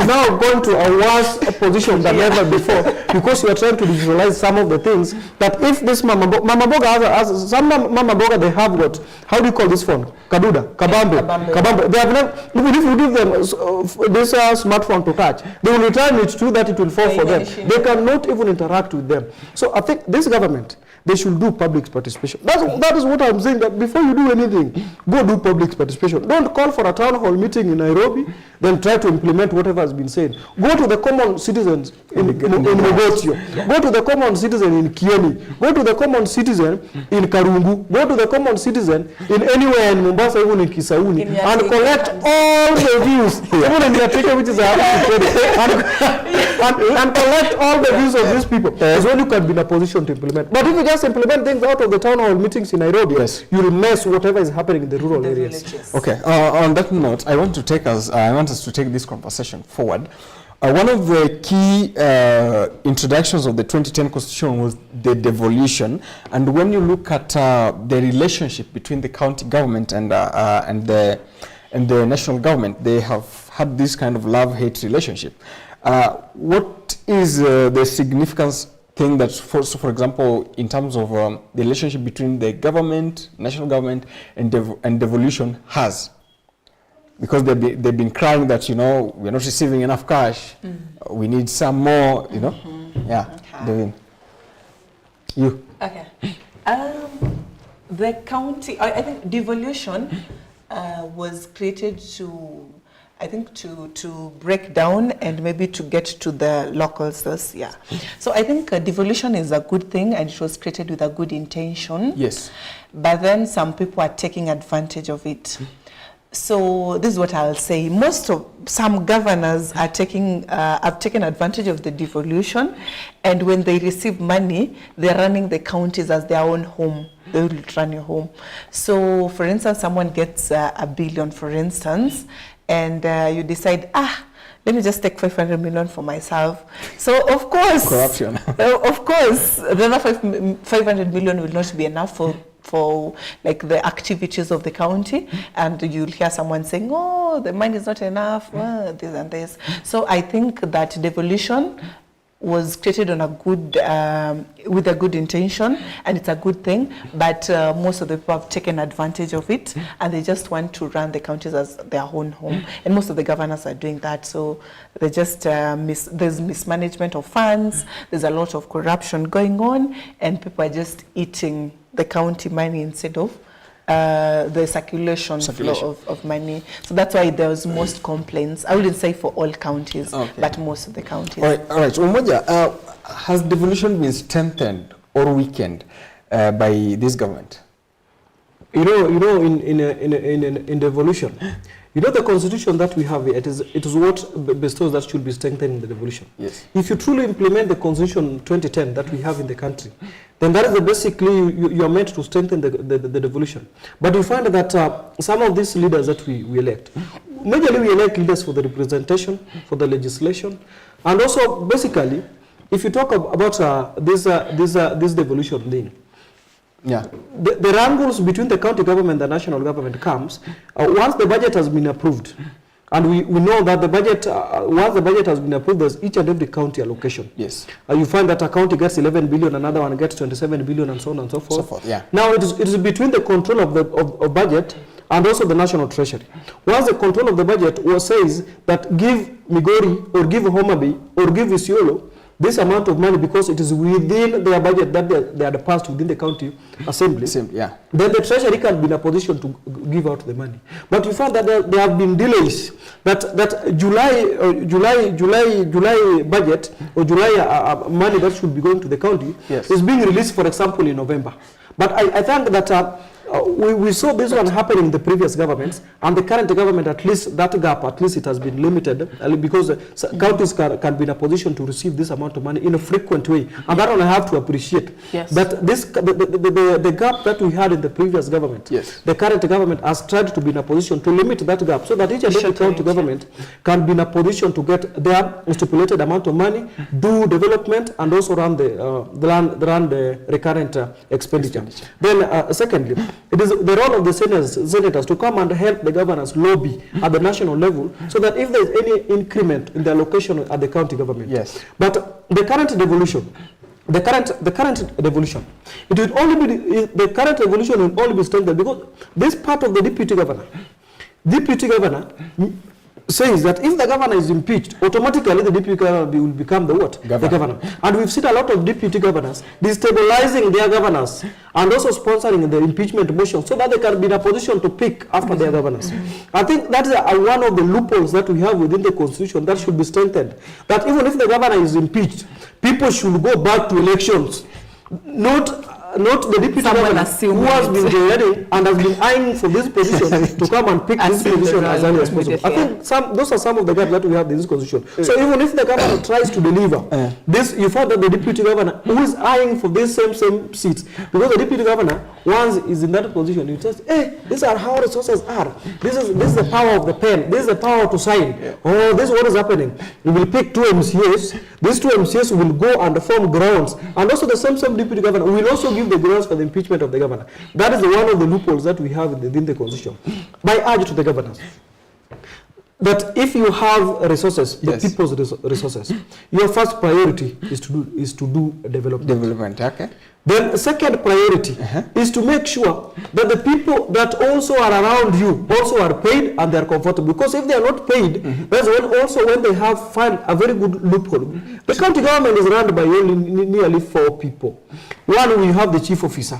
now going to a worse position than ever before, because you are trying to digitalize some of the things that if this mama mboga has some mama mboga, they have got, how do you call this phone? Kaduda, kabambe. They have never, even if you give them this smartphone to touch, they will return it to that it will fall for them. They cannot even interact with them. So I think this government, they should do public participation. That is what I'm saying, that before you do anything, go do public participation. Don't call for a town hall meeting in Nairobi, then try to implement whatever has been said. Go to the common citizens in Mogotio. Go to the common citizen in Kieni. Go to the common citizen in Karungu. Go to the common citizen in anywhere in Mombasa, even in Kisauni, and collect all the views, even in Yatike, which is a and collect all the views of these people. That's when you can be in a position to implement. But if you just implement things out of the town hall meetings in Nairobi, you will mess whatever is happening in the rural areas. Okay. On that note, I want us to take this conversation forward. One of the key introductions of the 2010 Constitution was the devolution, and when you look at the relationship between the county government and the national government, they have had this kind of love-hate relationship. What is the significance thing that, for example, in terms of the relationship between the government, national government, and devolution has? Because they've been crying that, you know, we're not receiving enough cash, we need some more, you know. Yeah, Devin. You. Okay. The county, I think devolution was created to, I think, to break down and maybe to get to the locals. Yeah. So I think devolution is a good thing, and it was created with a good intention. Yes. But then some people are taking advantage of it. So this is what I'll say. Some governors are have taken advantage of the devolution, and when they receive money, they're running the counties as their own home. They will run your home. So, for instance, someone gets $1 billion, for instance, and you decide, let me just take 500 million for myself. So, of course, corruption. Of course, the other 500 million will not be enough for like the activities of the county, and you'll hear someone saying, oh, the money is not enough, this and this. So I think that devolution was created on a good, with a good intention, and it's a good thing, but most of the people have taken advantage of it, and they just want to run the counties as their own home, and most of the governors are doing that. So they just there's mismanagement of funds, there's a lot of corruption going on, and people are just eating the county money instead of the circulation. Flow of money. So that's why there was most complaints. I wouldn't say for all counties, but most of the counties. All right. Umoja, has devolution been strengthened or weakened by this government? In devolution, the constitution that we have, it is what bestows that should be strengthened in the devolution. Yes. If you truly implement the constitution 2010 that we have in the country, then that is basically you are meant to strengthen the devolution. But we find that some of these leaders that we elect, majorly we elect leaders for the representation, for the legislation, and also basically, if you talk about this devolution thing, the wrangles between the county government and the national government comes once the budget has been approved. And we know that the budget, once the budget has been approved, there's each and every county allocation. Yes. You find that a county gets 11 billion, another one gets 27 billion, and so on and so forth. Yeah. Now it is between the control of budget and also the national treasury. Once the control of the budget says that give Migori or give Homabay or give Isiolo this amount of money because it is within their budget that they are passed within the county assembly, then the treasury can be in a position to give out the money. But you find that there have been delays, that July budget or July money that should be going to the county is being released, for example, in November. But I think that we saw this one happening in the previous governments, and the current government, at least that gap, at least it has been limited because counties can be in a position to receive this amount of money in a frequent way, and that one I have to appreciate. Yes. But the gap that we had in the previous government, the current government has tried to be in a position to limit that gap so that each and every county government can be in a position to get their stipulated amount of money, do development, and also run the recurrent expenditure. Then secondly, it is the role of the senators to come and help the governors lobby at the national level so that if there is any increment in the allocation at the county government. But the current devolution, it will only be the current devolution will only be strengthened because this part of the deputy governor says that if the governor is impeached, automatically the deputy governor will become the what? The governor. And we've seen a lot of deputy governors destabilizing their governors and also sponsoring the impeachment motion so that they can be in a position to pick after their governors. I think that is one of the loopholes that we have within the constitution that should be strengthened. That even if the governor is impeached, people should go back to elections. Not the deputy governor who has been ready and has been eyeing for this position to come and pick this position as early as possible. I think those are some of the gaps that we have in this constitution. So even if the governor tries to deliver this, you find that the deputy governor who is eyeing for this same seats, because the deputy governor once is in that position, he says, hey, these are how resources are. This is the power of the pen. This is the power to sign. Oh, this is what is happening. We will pick 2 MCAs. These 2 MCAs will go and form grounds. And also the same deputy governor will also give the grounds for the impeachment of the governor. That is one of the loopholes that we have within the constitution. By urge to the governors, that if you have resources, the people's resources, your first priority is to do development. Okay. Then second priority is to make sure that the people that also are around you also are paid and they are comfortable. Because if they are not paid, that's when they have found a very good loophole. The county government is run by only nearly 4 people. One, we have the chief officer.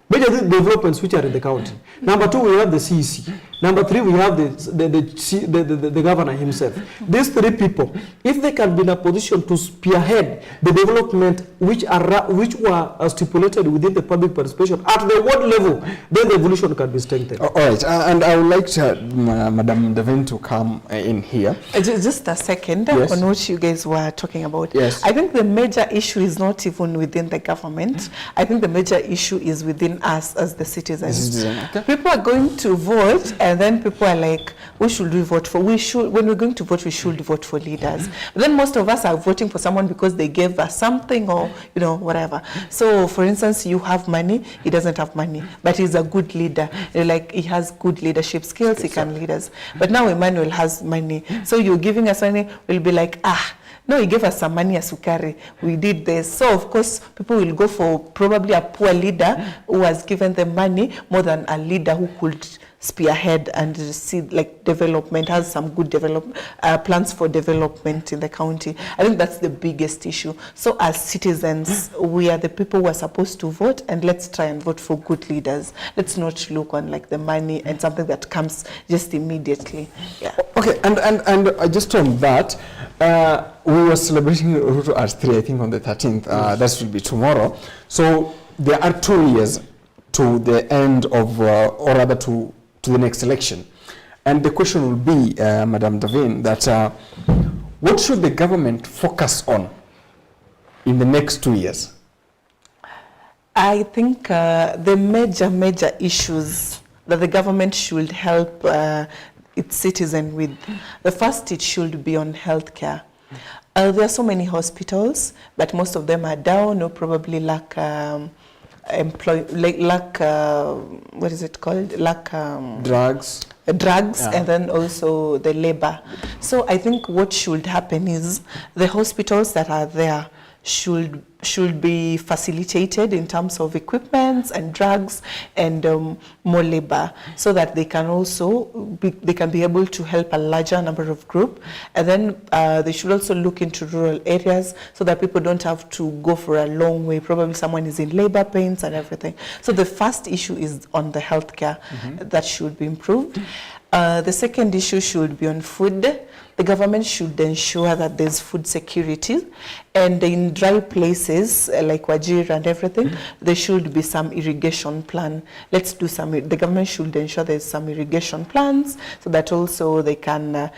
Major developments which are in the county. Number 2, we have the CEC. Number 3, we have the governor himself. These 3 people, if they can be in a position to spearhead the development which were stipulated within the public participation at the ward level, then the evolution can be strengthened. All right, and I would like to, Madam Devin to come in here. Just a second, yes, on what you guys were talking about. Yes. I think the major issue is not even within the government. I think the major issue is within us as the citizens. Okay. People are going to vote, and then people are like, "Who should we vote for?" When we're going to vote, we should vote for leaders. But then most of us are voting for someone because they gave us something, or whatever. So, for instance, you have money, he doesn't have money, but he's a good leader. Like, he has good leadership skills, he can lead us. But now Emmanuel has money, so you're giving us money, we'll be like, no, he gave us some money as Sukari. We did this. So, of course, people will go for probably a poor leader who has given them money more than a leader who could spearhead and see like development, has some good plans for development in the county. I think that's the biggest issue. So as citizens, we are the people who are supposed to vote, and let's try and vote for good leaders. Let's not look on like the money and something that comes just immediately. Yeah. Okay, and just on that, we were celebrating Ruto as 3, I think on the 13th. That should be tomorrow. So there are 2 years to the end of, or rather to the next election. And the question will be, Madam Devin, that what should the government focus on in the next 2 years? I think the major issues that the government should help its citizen with, the first, it should be on healthcare. There are so many hospitals, but most of them are down or probably lack what is it called? Drugs. Yeah. And then also the labor. So I think what should happen is the hospitals that are there should be facilitated in terms of equipments and drugs and more labor, so that they can also be able to help a larger number of groups. And then they should also look into rural areas so that people don't have to go for a long way. Probably someone is in labor pains and everything. So the first issue is on the healthcare. That should be improved. The second issue should be on food. The government should ensure that there's food security, and in dry places like Wajir and everything, there should be some irrigation plan. The government should ensure there's some irrigation plans so that also they can,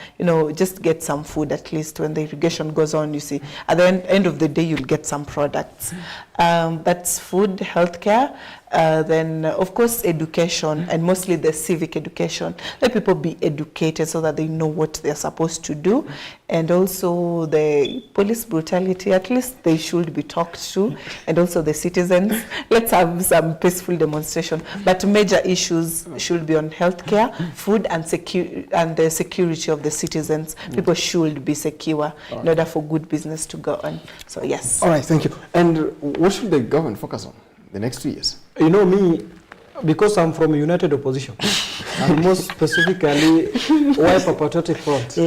just get some food at least when the irrigation goes on, you see. At the end of the day, you'll get some products. That's food, healthcare. Then, of course, education, and mostly the civic education. Let people be educated so that they know what they're supposed to do. And also the police brutality, at least they should be talked to. And also the citizens. Let's have some peaceful demonstration. But major issues should be on healthcare, food, and the security of the citizens. People should be secure in order for good business to go on. So, yes. All right, thank you. And what should the government focus on the next 2 years? You know me, because I'm from a united opposition, and more specifically, Wiper Patriotic Front,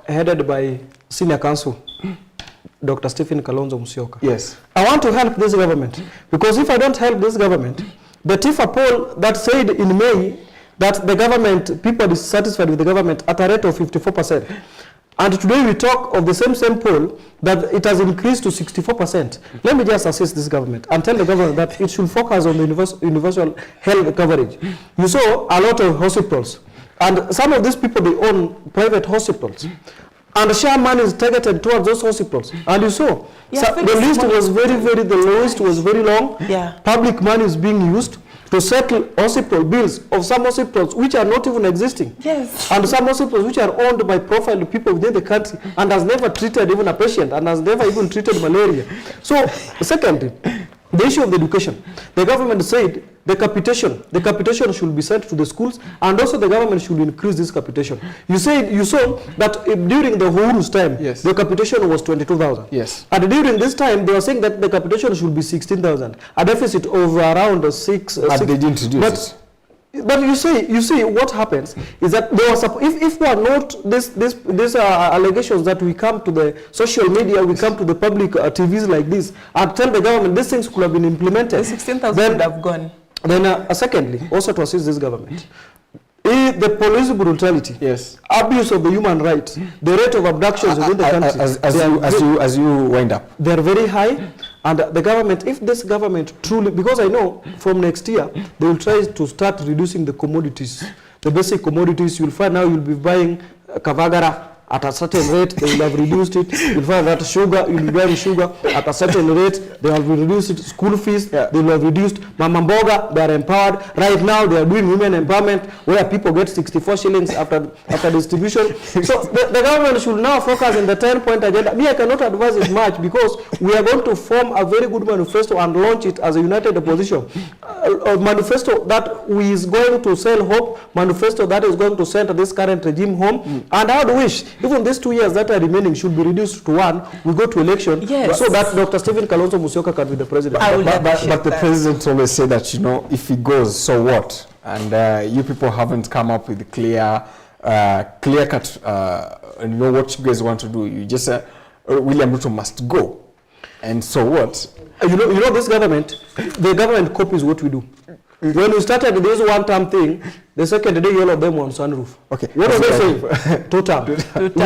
headed by Senior Counsel, Dr. Stephen Kalonzo Musyoka. Yes. I want to help this government, because if I don't help this government, the TIFA poll that said in May that the government, people are dissatisfied with the government at a rate of 54%. And today we talk of the same poll that it has increased to 64%. Let me just assist this government and tell the government that it should focus on the universal health coverage. You saw a lot of hospitals, and some of these people, they own private hospitals. And share money is targeted towards those hospitals. And you saw, the list was the lowest was very long. Yeah. Public money is being used to settle hospital bills of some hospitals which are not even existing. Yes. And some hospitals which are owned by profiled people within the country and has never treated even a patient and has never even treated malaria. So, secondly, the issue of the education. The government said the capitation should be sent to the schools, and also the government should increase this capitation. You saw that during the Uhuru's time, yes, the capitation was 22,000. Yes. And during this time, they were saying that the capitation should be 16,000, a deficit of around 6. But they didn't reduce it. But you see, what happens is that there was if we are not these allegations that we come to the social media, we come to the public TVs like this, and tell the government these things could have been implemented. The 16,000 would have gone. Then, secondly, also to assist this government, the police brutality, yes, abuse of the human rights, the rate of abductions within the country, as you wind up, they are very high. And the government, if this government truly, because I know from next year, they will try to start reducing the commodities, the basic commodities. You'll find now you'll be buying kavagara at a certain rate, they will have reduced it. You'll find that sugar, you'll be buying sugar at a certain rate, they will reduce it. School fees, they will have reduced. Mama Mboga, they are empowered. Right now, they are doing women empowerment, where people get 64 shillings after distribution. So the government should now focus on the 10-point agenda. Me, I cannot advise it much, because we are going to form a very good manifesto and launch it as a united opposition. A manifesto that is going to sell hope, manifesto that is going to send this current regime home. And I would wish, even these 2 years that are remaining should be reduced to 1. We go to election, so that Dr. Stephen Kalonzo Musyoka can be the president. But the president always say that, if he goes, so what? And you people haven't come up with clear cut, what you guys want to do. You just William Ruto must go, and so what? You know this government, the government copies what we do. When we started this one-term thing, the second day all of them were on sunroof. Okay. What are they saying? Two-term. We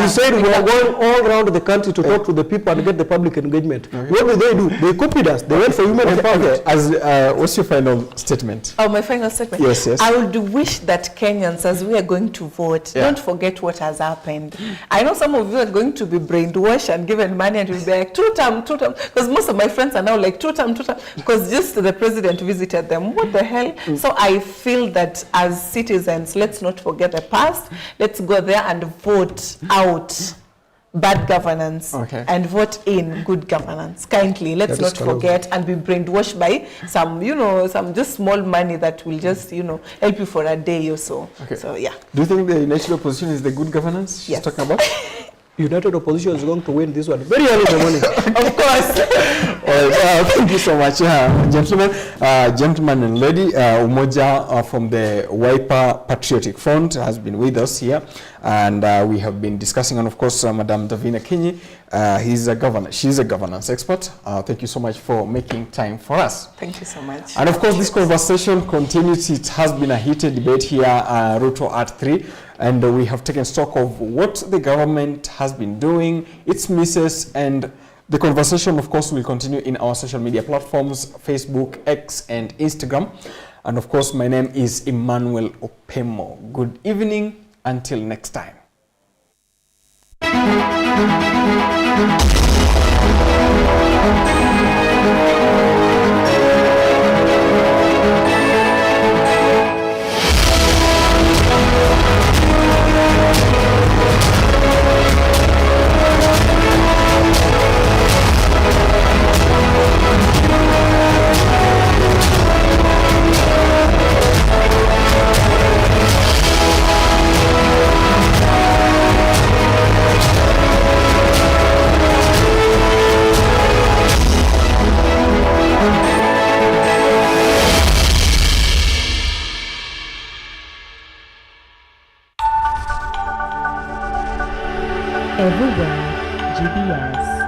said we are going all around the country to talk to the people and get the public engagement. Okay. What did they do? They copied us. They went for human empowerment. Okay. What's your final statement? Oh, my final statement? Yes. I would wish that Kenyans, as we are going to vote, don't forget what has happened. I know some of you are going to be brainwashed and given money and you'll be like, two-term. Because most of my friends are now like, two-term. Because just the president visited them. What the hell? So I feel that as citizens, let's not forget the past. Let's go there and vote out bad governance and vote in good governance. Kindly, let's not forget and be brainwashed by some just small money that will just, help you for a day or so. Okay. So, yeah. Do you think the united opposition is the good governance she's talking about? United opposition is going to win this one very early in the morning. Of course. Thank you so much, gentlemen and lady. Umoja from the Wiper Patriotic Front has been with us here, and we have been discussing, and of course, Madam Davina Kinyi. She's a governance expert. Thank you so much for making time for us. Thank you so much. And of course, this conversation continues. It has been a heated debate here, Ruto at 3. And we have taken stock of what the government has been doing, its misses, and the conversation, of course, will continue in our social media platforms, Facebook, X, and Instagram. And of course, my name is Emmanuel Opemo. Good evening. Until next time. Everywhere, GBS.